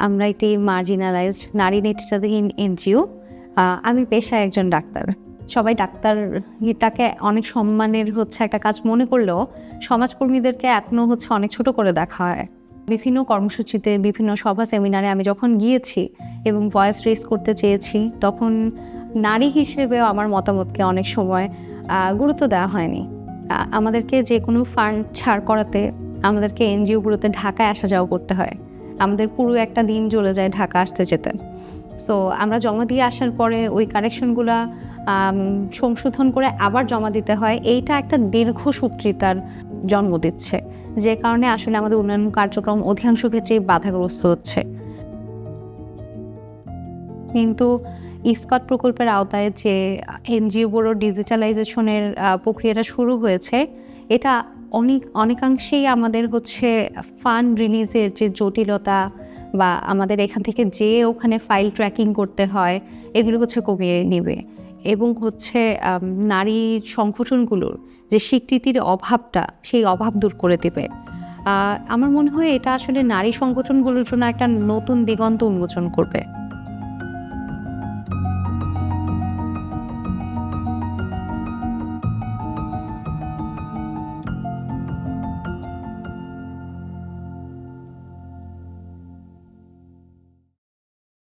আমরা একটি মার্জিনালাইজড নারী নেতৃত্বাধীন এনজিও। আমি পেশায় একজন ডাক্তার। সবাই ডাক্তার এটাকে অনেক সম্মানের একটা কাজ মনে করলেও সমাজকর্মীদেরকে এখনও অনেক ছোট করে দেখা হয়। বিভিন্ন কর্মসূচিতে, বিভিন্ন সভা সেমিনারে আমি যখন গিয়েছি এবং ভয়েস রেজ করতে চেয়েছি, তখন নারী হিসেবেও আমার মতামতকে অনেক সময় গুরুত্ব দেওয়া হয়নি। আমাদেরকে যে কোনো ফান্ড ছাড় করাতে আমাদেরকে এনজিওগুলোতে ঢাকায় আসা যাওয়া করতে হয়। আমাদের পুরো একটা দিন চলে যায় ঢাকা আসতে যেতে। সো আমরা জমা দিয়ে আসার পরে ওই কারেকশনগুলা সংশোধন করে আবার জমা দিতে হয়। এইটা একটা দীর্ঘসূত্রিতার জন্ম দিচ্ছে, যে কারণে আসলে আমাদের উন্নয়ন কার্যক্রম অধিকাংশ ক্ষেত্রেই বাধাগ্রস্ত হচ্ছে। কিন্তু ইস্পাত প্রকল্পের আওতায় যে এনজিওগুলোর ডিজিটালাইজেশনের প্রক্রিয়াটা শুরু হয়েছে, এটা অনেকাংশেই আমাদের ফান্ড রিলিজের যে জটিলতা বা আমাদের এখান থেকে ওখানে ফাইল ট্র্যাকিং করতে হয়, এগুলো কমিয়ে নেবে এবং নারী সংগঠনগুলোর যে স্বীকৃতির অভাবটা, সেই অভাব দূর করে দেবে। আমার মনে হয় এটা আসলে নারী সংগঠনগুলোর জন্য একটা নতুন দিগন্ত উন্মোচন করবে।